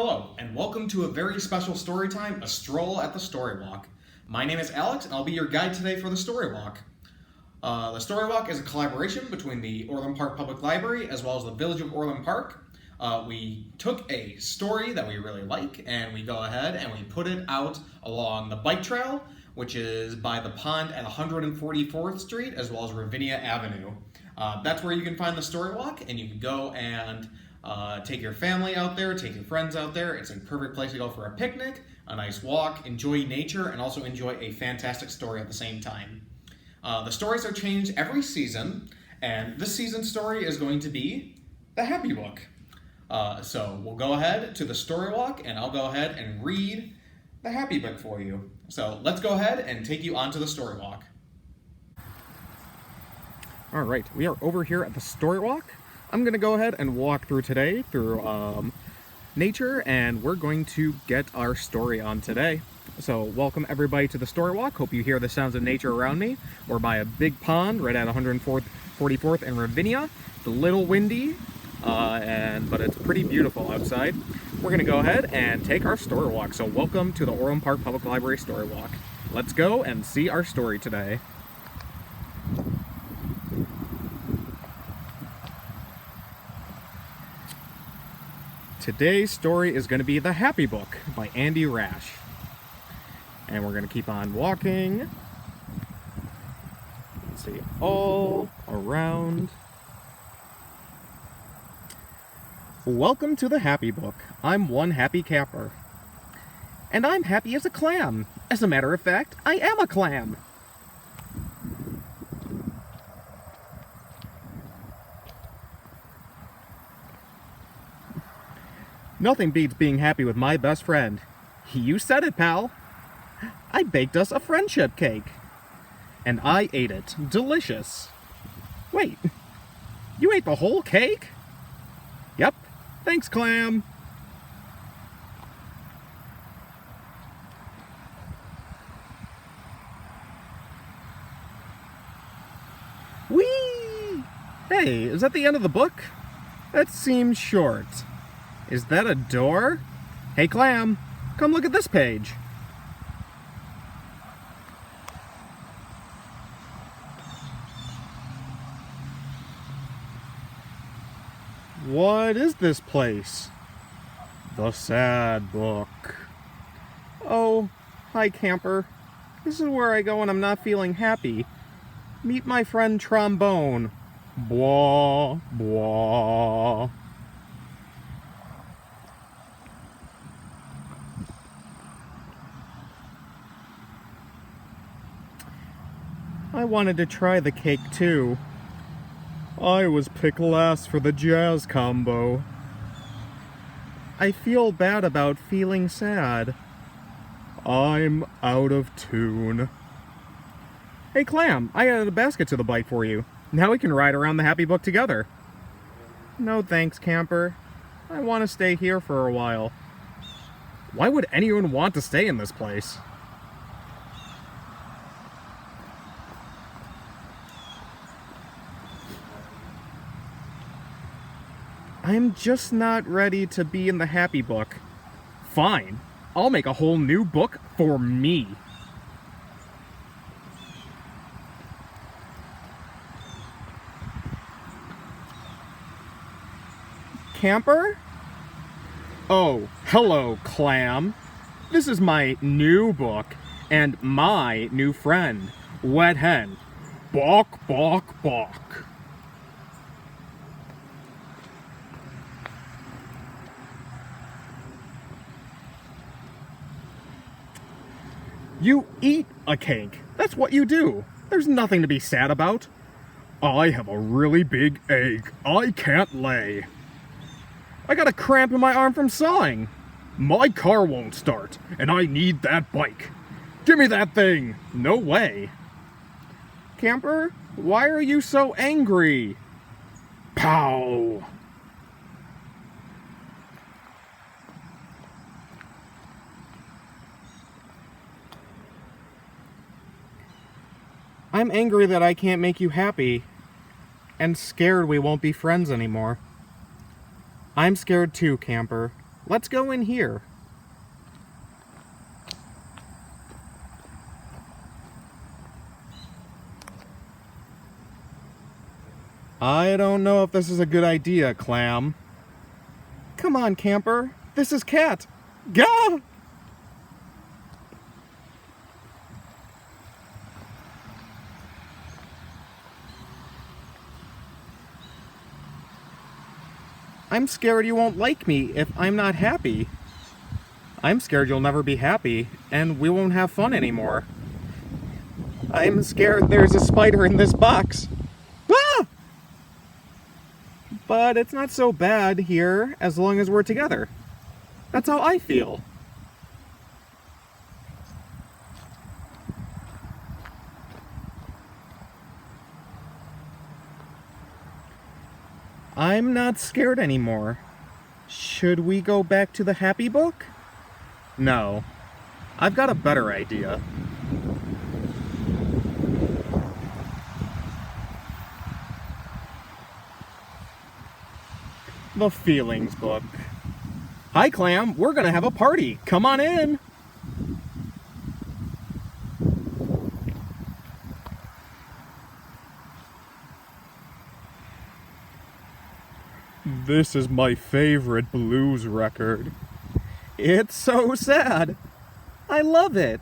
Hello, and welcome to a very special story time, a stroll at the Storywalk. My name is Alex, and I'll be your guide today for the Storywalk. The Storywalk is a collaboration between the Orland Park Public Library as well as the Village of Orland Park. We took a story that we really like, and we go ahead and we put it out along the bike trail, which is by the pond at 144th Street as well as Ravinia Avenue. That's where you can find the Storywalk, and you can go and take your family out there, take your friends out there. It's a perfect place to go for a picnic, a nice walk, enjoy nature, and also enjoy a fantastic story at the same time. The stories are changed every season, and this season's story is going to be the Happy Book. So we'll go ahead to the Storywalk, and I'll go ahead and read the Happy Book for you. So let's go ahead and take you onto the Storywalk. All right, we are over here at the Storywalk. I'm going to go ahead and walk through today through nature, and we're going to get our story on today. So welcome everybody to the Storywalk. Hope you hear the sounds of nature around me. We're by a big pond right at 144th and Ravinia. It's a little windy, but it's pretty beautiful outside. We're going to go ahead and take our Storywalk. So welcome to the Orland Park Public Library Storywalk. Let's go and see our story today. Today's story is going to be The Happy Book by Andy Rash. And we're going to keep on walking. Let's see, all around. Welcome to The Happy Book. I'm one happy camper. And I'm happy as a clam. As a matter of fact, I am a clam. Nothing beats being happy with my best friend. You said it, pal. I baked us a friendship cake. And I ate it. Delicious. Wait, you ate the whole cake? Yep. Thanks, Clam. Whee! Hey, is that the end of the book? That seems short. Is that a door? Hey, Clam, come look at this page. What is this place? The Sad Book. Oh, hi, camper. This is where I go when I'm not feeling happy. Meet my friend Trombone. Blah, blah. I wanted to try the cake too. I was picked last for the jazz combo. I feel bad about feeling sad. I'm out of tune. Hey Clam, I added a basket to the bike for you. Now we can ride around the Happy Book together. No thanks, camper. I want to stay here for a while. Why would anyone want to stay in this place? I'm just not ready to be in the Happy Book. Fine, I'll make a whole new book for me. Camper? Oh, hello, Clam. This is my new book, and my new friend, Wet Hen. Bawk, bawk, bawk. You eat a cake. That's what you do. There's nothing to be sad about. I have a really big egg I can't lay. I got a cramp in my arm from sawing. My car won't start, and I need that bike. Give me that thing. No way. Camper, why are you so angry? Pow! I'm angry that I can't make you happy, and scared we won't be friends anymore. I'm scared too, camper. Let's go in here. I don't know if this is a good idea, Clam. Come on, camper. This is Cat. Go! I'm scared you won't like me if I'm not happy. I'm scared you'll never be happy, and we won't have fun anymore. I'm scared there's a spider in this box. Ah! But it's not so bad here as long as we're together. That's how I feel. I'm not scared anymore. Should we go back to the happy book? No. I've got a better idea. The feelings book. Hi, Clam. We're gonna have a party. Come on in. This is my favorite blues record. It's so sad. I love it.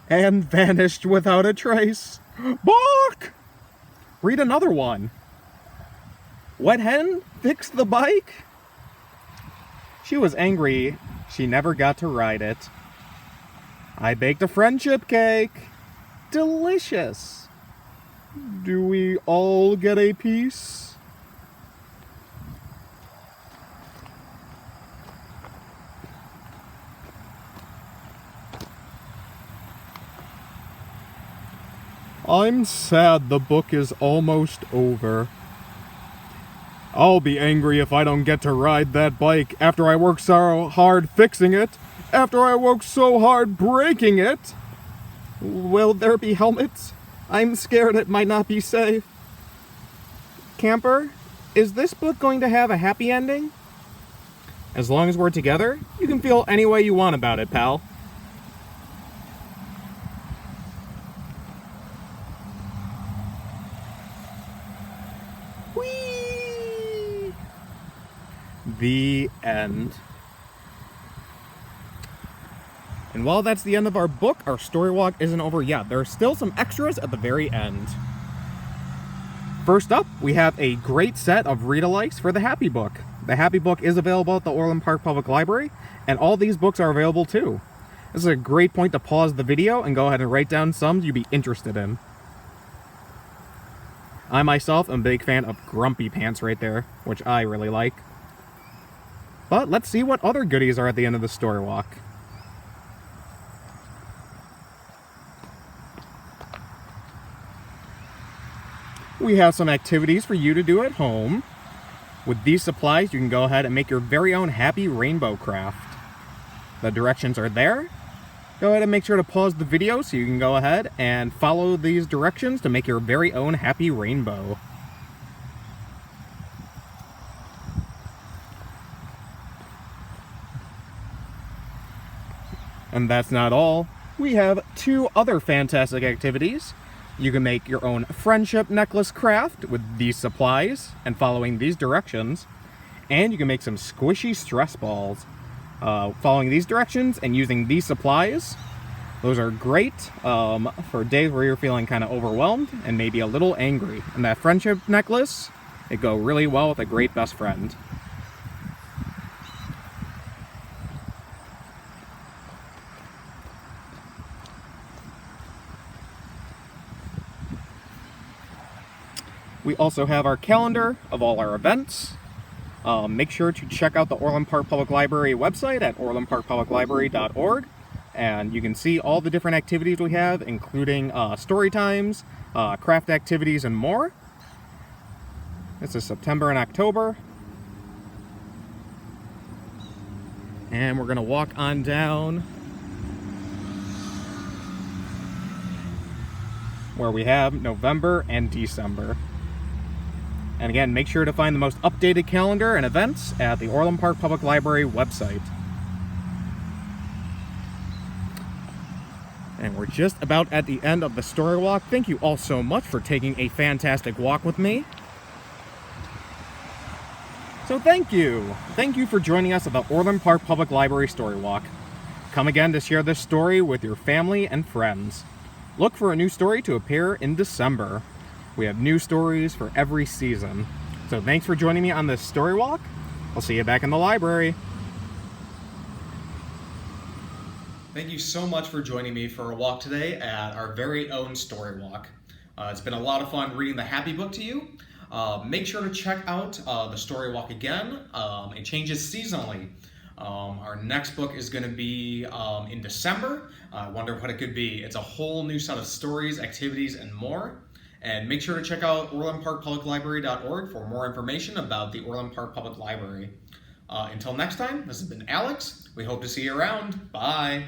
And vanished without a trace. Bark! Read another one. Wet hen fixed the bike? She was angry she never got to ride it. I baked a friendship cake. Delicious. Do we all get a piece? I'm sad the book is almost over. I'll be angry if I don't get to ride that bike after I worked so hard fixing it, after I worked so hard breaking it. Will there be helmets? I'm scared it might not be safe. Camper, is this book going to have a happy ending? As long as we're together, you can feel any way you want about it, pal. The end. And while that's the end of our book, our story walk isn't over yet. There are still some extras at the very end. First up, we have a great set of read-alikes for the Happy Book. The Happy Book is available at the Orland Park Public Library, and all these books are available too. This is a great point to pause the video and go ahead and write down some you'd be interested in. I myself am a big fan of Grumpy Pants right there, which I really like. But let's see what other goodies are at the end of the story walk. We have some activities for you to do at home. With these supplies, you can go ahead and make your very own happy rainbow craft. The directions are there. Go ahead and make sure to pause the video so you can go ahead and follow these directions to make your very own happy rainbow. And that's not all. We have two other fantastic activities. You can make your own friendship necklace craft with these supplies and following these directions. And you can make some squishy stress balls following these directions and using these supplies. Those are great for days where you're feeling kind of overwhelmed and maybe a little angry. And that friendship necklace, it go really well with a great best friend. We also have our calendar of all our events. Make sure to check out the Orland Park Public Library website at orlandparkpubliclibrary.org, and you can see all the different activities we have, including story times, craft activities, and more. This is September and October. And we're going to walk on down where we have November and December. And again, make sure to find the most updated calendar and events at the Orland Park Public Library website. And we're just about at the end of the story walk. Thank you all so much for taking a fantastic walk with me. So thank you. Thank you for joining us at the Orland Park Public Library Story Walk. Come again to share this story with your family and friends. Look for a new story to appear in December. We have new stories for every season. So thanks for joining me on this story walk. I'll see you back in the library. Thank you so much for joining me for a walk today at our very own story walk. It's been a lot of fun reading the Happy Book to you. Make sure to check out the story walk again. It changes seasonally. Our next book is going to be in December. I wonder what it could be. It's a whole new set of stories, activities, and more. And make sure to check out orlandparkpubliclibrary.org for more information about the Orland Park Public Library. Until next time, this has been Alex. We hope to see you around. Bye.